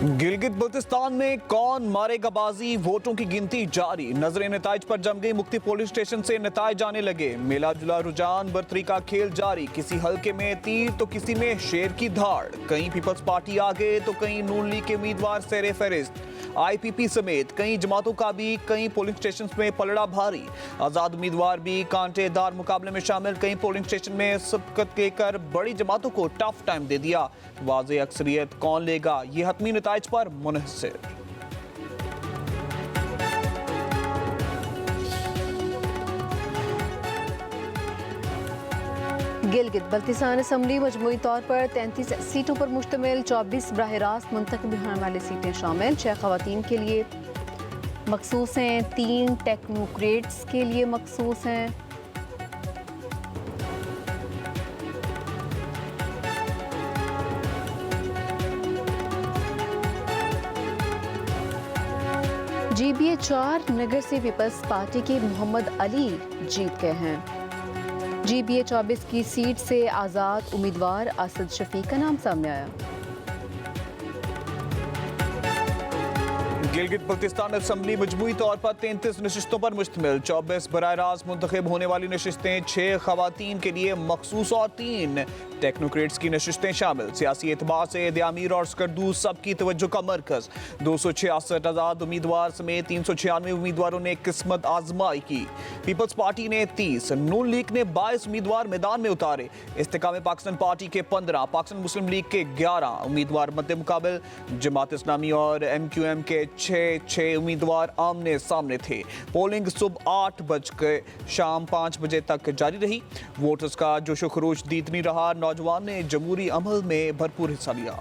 गिलगित बल्तिस्तान में कौन मारेगा बाजी, वोटों की गिनती जारी। नजरें नताइज पर जम गई। मुख्ती पोलिंग स्टेशन से नताइज आने लगे। मिला जुला रुझान, बर्तरी का खेल जारी। किसी हल्के में तीर तो किसी में शेर की धाड़। कहीं पीपल्स पार्टी आगे तो कहीं नून लीग के उम्मीदवार सेरे फहरिस्त। आईपीपी समेत कई जमातों का भी कई पोलिंग स्टेशन में पलड़ा भारी। आजाद उम्मीदवार भी कांटेदार मुकाबले में शामिल। कई पोलिंग स्टेशन में सबकत देकर बड़ी जमातों को टफ टाइम दे दिया। वाज़े अक्सरियत कौन लेगा, ये हतमी नताइज पर मुनहसर। गिलगित बल्तिस्तान असम्बली मजमूई तौर पर 33 सीटों पर मुश्तमिल। 24 बराह रास्त मुंतखब होने वाली सीटें शामिल। 6 खवातीन के लिए मखसूस हैं, 3 टेक्नोक्रेट्स के लिए मखसूस हैं। GBA 4 नगर से पीपल्स पार्टी के मोहम्मद अली जीत गए हैं। GBA 24 की सीट से आज़ाद उम्मीदवार असद शफीक का नाम सामने आया। गिलगित बल्तिस्तान असम्बली मजमूई तौर पर 33 नशिस्तों पर मुश्तमिल। 24 बराह रास्त मुंतखब होने वाली नशिस्तें, 6 खवातीन के लिए मखसूस और 3 टेक्नोक्रेट्स की नशिस्तें शामिल। सियासी एतबार से दयामीर और स्कर्दू सबकी तवज्जो का मरकज। 266 आज़ाद उम्मीदवार समेत 396 उम्मीदवारों ने किस्मत आजमाई की। पीपल्स पार्टी ने 30, नून लीग ने 22 उम्मीदवार मैदान में उतारे। इस्तेकाम पाकिस्तान पार्टी के 15, पाकिस्तान मुस्लिम लीग के 11 उम्मीदवार मद्दे मुकाबल। जमात इस्लामी और MQM के 6 उम्मीदवार आमने सामने थे। पोलिंग सुबह 8 बजे शाम 5 बजे तक जारी रही। वोटर्स का जोशो खरोश दीदनी रहा। नौजवान ने जमहूरी अमल में भरपूर हिस्सा लिया।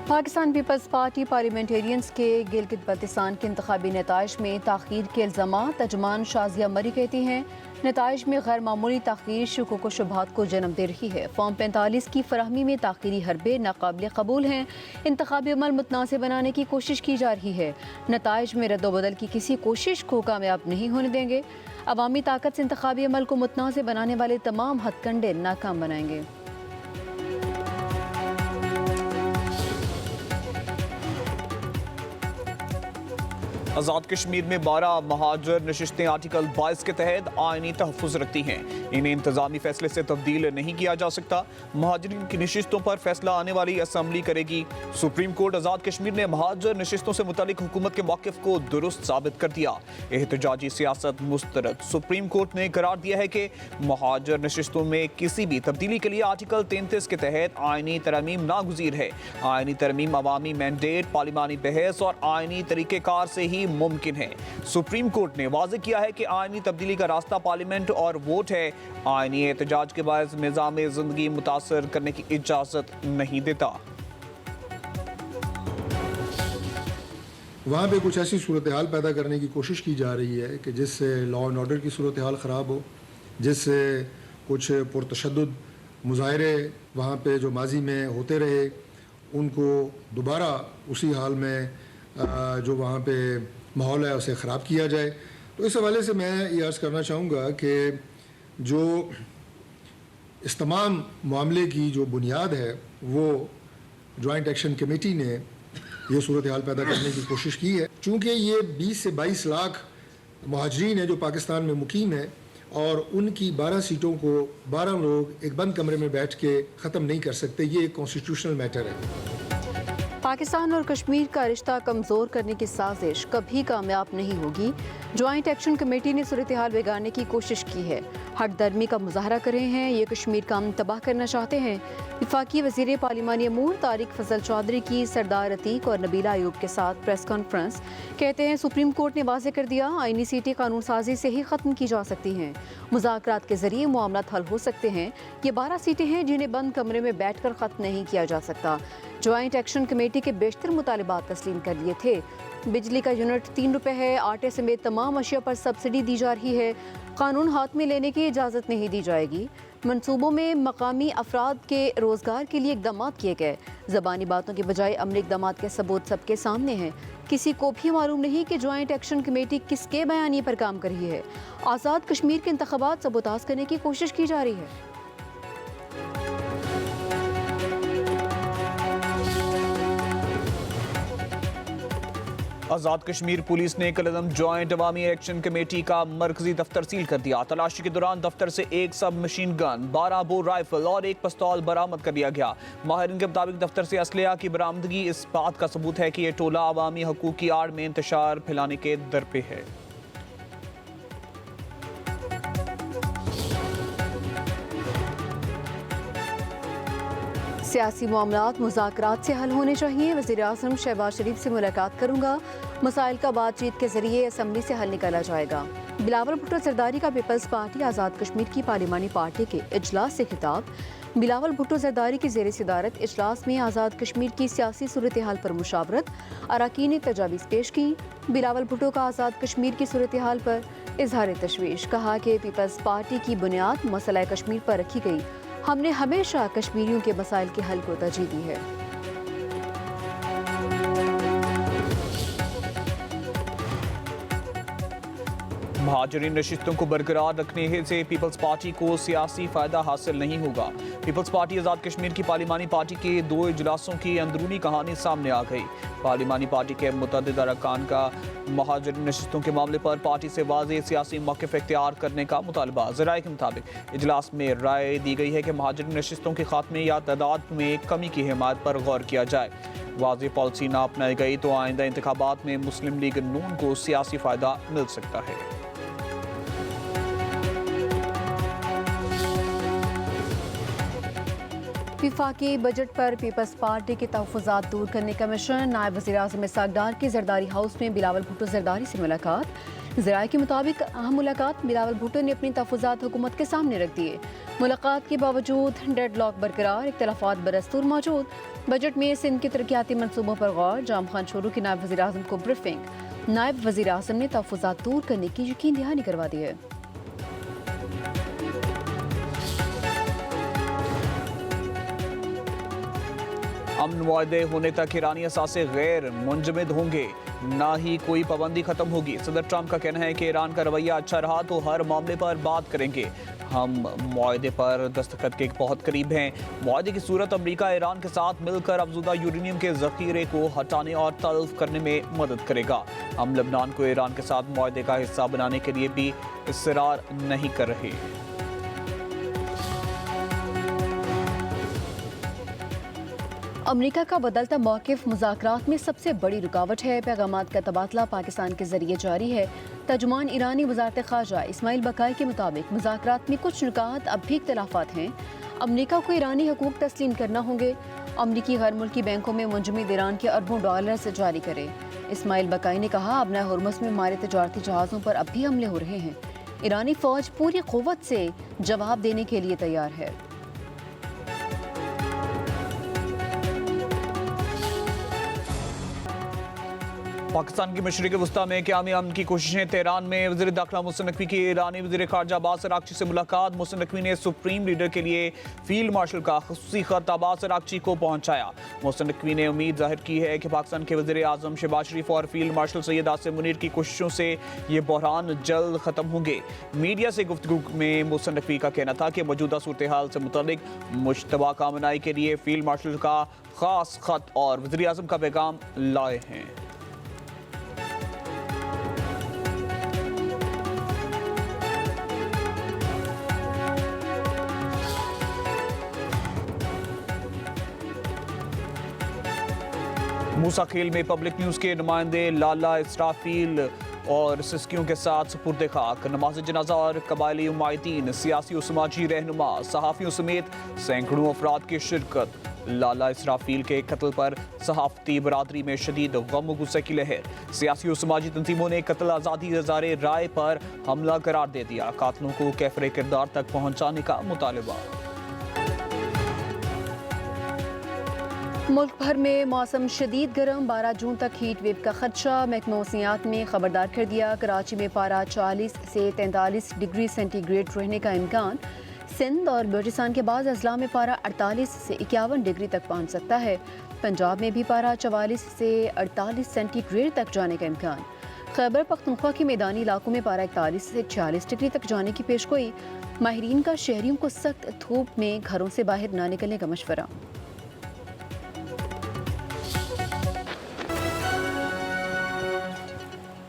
पाकिस्तान पीपल्स पार्टी पार्लियामेंटेरियंस के गिलगित बल्तिस्तान के इंतखाबी नताइज में ताख़ीर के इल्ज़ामात। तर्जुमान शाजिया मरी कहती हैं नताइज में गैर मामूली ताख़ीर शुकूक व शुबहात को जन्म दे रही है। फॉर्म 45 की फराहमी में ताख़ीरी हरबे नाकाबिल कबूल हैं। इंतखाबी अमल मुतनासिब बनाने की कोशिश की जा रही है। नताइज में रद्दोबदल की किसी कोशिश को कामयाब नहीं होने देंगे। अवामी ताकत से इंतखाबी अमल को मुतनासिब बनाने वाले तमाम हथकंडे नाकाम बनाएंगे। आज़ाद कश्मीर में 12 महाजर नशिस्तें आर्टिकल 22 के तहत आईनी तहफ़्फ़ुज़ रखती हैं। इन्हें इंतज़ामी फैसले से तब्दील नहीं किया जा सकता। महाजरीन की नशिस्तों पर फैसला आने वाली असम्बली करेगी। सुप्रीम कोर्ट आज़ाद कश्मीर ने महाजर नशिस्तों से मुतालिक हुकूमत के मौक़िफ़ को दुरुस्त साबित कर दिया। एहतजाजी सियासत मुस्तरद। सुप्रीम कोर्ट ने करार दिया है कि महाजर नशिस्तों में किसी भी तब्दीली के लिए आर्टिकल 33 के तहत आईनी तरमीम नागुज़ीर है। आईनी तरमीम अवामी मैंडेट, पार्लिमानी बहस और आईनी तरीक़ेकार से ही मुमकिन है। सुप्रीम कोर्ट ने वाज़ेह किया है कि आईनी तब्दीली का रास्ता पार्लियामेंट और वोट है। आईनी एहतजाज के बायस निज़ाम ज़िंदगी मुतासर करने की इजाज़त नहीं देता। वहाँ पे कुछ ऐसी सूरत हाल पैदा करने की कोशिश की जा रही है कि जिससे लॉ एंड ऑर्डर की सूरत हाल ख़राब हो, जिससे कुछ पुरतशद्दुद मुज़ाहरे वहाँ पे जो माजी में होते रहे उनको दोबारा उसी हाल में जो वहाँ पे माहौल है उसे ख़राब किया जाए। तो इस हवाले से मैं ये अर्ज़ करना चाहूँगा कि जो इस तमाम मामले की जो बुनियाद है वो जॉइंट एक्शन कमेटी ने ये सूरत हाल पैदा करने की कोशिश की है। चूँकि ये 20 से 22 लाख महाजरीन हैं जो पाकिस्तान में मुकीम हैं और उनकी 12 सीटों को 12 लोग एक बंद कमरे में बैठ के ख़त्म नहीं कर सकते। ये एक कॉन्स्टिट्यूशनल मैटर है। पाकिस्तान और कश्मीर का रिश्ता कमज़ोर करने की साजिश कभी कामयाब नहीं होगी। जॉइंट एक्शन कमेटी ने सूरत हाल बिगाड़ने की कोशिश की है। हट दर्मी का मुजाहरा कर रहे हैं। ये कश्मीर का अमन तबाह करना चाहते हैं। वफाकी वज़ीर पार्लिमानी अमूर तारिक फजल चौधरी की सरदार अतीक और नबीला अयूब के साथ प्रेस कॉन्फ्रेंस। कहते हैं सुप्रीम कोर्ट ने वाज़ेह कर दिया आईनी सीटें कानून साजी से ही ख़त्म की जा सकती हैं। मुज़ाकरात के ज़रिए मामला हल हो सकते हैं। ये 12 सीटें हैं जिन्हें बंद कमरे में बैठ कर ख़त्म नहीं किया जा सकता। जॉइंट एक्शन कमेटी के बेशतर मुतालिबात तस्लीम कर लिए थे। बिजली का यूनिट 3 रुपये है। आटे समेत तमाम अशिया पर सब्सिडी दी जा रही है। कानून हाथ में लेने की इजाज़त नहीं दी जाएगी। मंसूबों में मकामी अफराद के रोज़गार के लिए इकदाम किए गए। ज़बानी बातों के बजाय अमली इकदाम के सबूत सबके सामने हैं। किसी को भी मालूम नहीं कि जॉइंट एक्शन कमेटी किसके बयानी पर काम कर रही है। आज़ाद कश्मीर के इंतखाबात सबूताज करने की कोशिश की जा रही है। आज़ाद कश्मीर पुलिस ने कलदम जॉइंट अवामी एक्शन कमेटी का मरकजी दफ्तर सील कर दिया। तलाशी के दौरान दफ्तर से एक सब मशीन गन, 12 बोर राइफल और एक पिस्तौल बरामद कर लिया गया। माहिरीन के मुताबिक दफ्तर से असलहा की बरामदगी इस बात का सबूत है कि यह टोला अवामी हकूक की आड़ में इंतशार फैलाने के दर पे है। सियासी मामलात मुज़ाकरात से हल होने चाहिए। वज़ीर-ए-आज़म शहबाज शरीफ से मुलाकात करूंगा। मसाइल का बातचीत के जरिए असम्बली से हल निकाला जाएगा। बिलावल भुट्टो जरदारी का पीपल्स पार्टी आज़ाद कश्मीर की पार्लिमानी पार्टी के इजलास से खिताब। बिलावल भुट्टो जरदारी की ज़ेर सदारत इजलास में आज़ाद कश्मीर की सियासी सूरत हाल पर मुशावरत। अरकान ने तजावीज़ पेश की। बिलावल भुट्टो का आज़ाद कश्मीर की सूरत हाल पर इजहार तशवीश। कहा कि पीपल्स पार्टी की बुनियाद मसला कश्मीर पर रखी गई। हमने हमेशा कश्मीरियों के मसाइल के हल को तरजीह दी है। महाजरीन नशिस्तों को बरकरार रखने से पीपल्स पार्टी को सियासी फ़ायदा हासिल नहीं होगा। पीपल्स पार्टी आज़ाद कश्मीर की पार्लिमानी पार्टी के 2 इजलासों की अंदरूनी कहानी सामने आ गई। पार्लिमानी पार्टी के मुतअद्दिद अरकान का महाजरीन नशिस्तों के मामले पर पार्टी से वाज़ेह सियासी मौक़िफ़ इख्तियार करने का मुतालबा। ज़राए के मुताबिक इजलास में राय दी गई है कि महाजरीन नशिस्तों के खात्मे या तादाद में कमी की हिमायत पर गौर किया जाए। वाज़ेह पॉलिसी ना अपनाई गई तो आइंदा इंतखाबात में मुस्लिम लीग नून को सियासी फ़ायदा मिल सकता है। विफाकी बजट पर पीपल्स पार्टी के तहफ़्फ़ुज़ात दूर करने का मिशन। नायब वज़ीर-ए-आज़म इसहाक़ डार की जरदारी हाउस में बिलावल भुट्टो जरदारी से मुलाकात। ज़राए के मुताबिक अहम मुलाकात। बिलावल भुट्टो ने अपनी तहफ़्फ़ुज़ात हुकूमत के सामने रख दिए। मुलाकात के बावजूद डेडलॉक बरकरार, इख्तिलाफ़ात बरस्तूर मौजूद। बजट में सिंध के तरक्याती मनसूबों पर गौर। जाम खान शोरू की नायब वज़ीर-ए-आज़म को ब्रीफिंग। नायब वज़ीर-ए-आज़म ने तहफ़्फ़ुज़ात दूर करने की यकीन दहानी करवा दी है। अमन मुआहदे होने तक ईरानी असासे गैर मुंजमद होंगे, ना ही कोई पाबंदी खत्म होगी। सदर ट्रंप का कहना है कि ईरान का रवैया अच्छा रहा तो हर मामले पर बात करेंगे। हम मुआहदे पर दस्तखत के बहुत करीब हैं। मुआहदे की सूरत अमेरिका ईरान के साथ मिलकर अफज़ुदा यूरेनियम के ज़ख़ीरे को हटाने और तल्फ़ करने में मदद करेगा। हम लबनान को ईरान के साथ मुआहदे का हिस्सा बनाने के लिए भी इसरार नहीं कर रहे। अमेरिका का बदलता मौक़िफ़ मुज़ाकरात में सबसे बड़ी रुकावट है। पैगामात का तबादला पाकिस्तान के जरिए जारी है। तर्जुमान ईरानी वज़ारत ख़ारजा इस्माइल बकाई के मुताबिक मुज़ाकरात में कुछ नुकात अब भी इख्तिलाफ़ात हैं। अमेरिका को ईरानी हकूक़ तस्लीम करना होंगे। अमरीकी गैर मुल्की बैंकों में मुंजमद ईरान के अरबों डॉलर से जारी करे। इस्माइल बकाई ने कहा, अपना हुर्मुज़ में हमारे तजारती जहाज़ों पर अब भी हमले हो रहे हैं। ईरानी फ़ौज पूरी क़ुव्वत से जवाब देने के लिए तैयार है। पाकिस्तान की मशरिक़ वस्ता में क़यामी अमन की कोशिशें। तेहरान में वज़ीर दाखिला मोहसिन नकवी की ईरानी वज़ीर ख़ारजा अब्बास अराग़ची से मुलाकात। मोहसिन नकवी ने सुप्रीम लीडर के लिए फील्ड मार्शल का ख़ुसूसी ख़त अब्बास अराग़ची को पहुँचाया। मोहसिन नकवी ने उम्मीद ज़ाहिर की है कि पाकिस्तान के वज़ीर आज़म शहबाज शरीफ और फील्ड मार्शल सैयद आसिम मुनीर की कोशिशों से ये बहरान जल्द ख़त्म होंगे। मीडिया से गुफ्तगू में मोहसिन नकवी का कहना था कि मौजूदा सूरत हाल से मुतल्लिक़ मुश्तबा कामनाई के लिए फील्ड मार्शल का ख़ास ख़त और वज़ीर आज़म का पैगाम लाए हैं। मूसा खेल में पब्लिक न्यूज़ के नुमाइंदे लाला इसराफील और सिस्कियों के साथ सुपुर्द खाक। नमाज जनाजा और कबायली उमायदीन, सियासी और समाजी रहनुमा, सहाफ़ियों समेत सैकड़ों अफराद की शिरकत। लाला इसराफील के कत्ल पर सहाफ़ती बरादरी में शदीद गम और गुस्से की लहर। सियासी और समाजी तंजीमों ने कत्ल आज़ादी इज़हार राय पर हमला करार दे दिया। कातलों को कैफरे किरदार तक पहुँचाने का मुतालबा। मुल्क भर में मौसम शदीद गर्म, 12 जून तक हीट वेव का खदशा। महकमा मौसमियात में खबरदार कर दिया। कराची में पारा 40 से 43 डिग्री सेंटीग्रेड रहने का इम्कान। सिंध और बलूचिस्तान के बाद अजला में पारा 48 से 51 डिग्री तक पहुँच सकता है। पंजाब में भी पारा 44 से 48 सेंटीग्रेड तक जाने का इम्कान। खैबर पख्तूनख्वा के मैदानी इलाकों में पारा 41 से 46 डिग्री तक जाने की पेशगोई। माहिरीन का शहरियों को सख्त धूप में घरों से बाहर ना निकलने का मशवरा।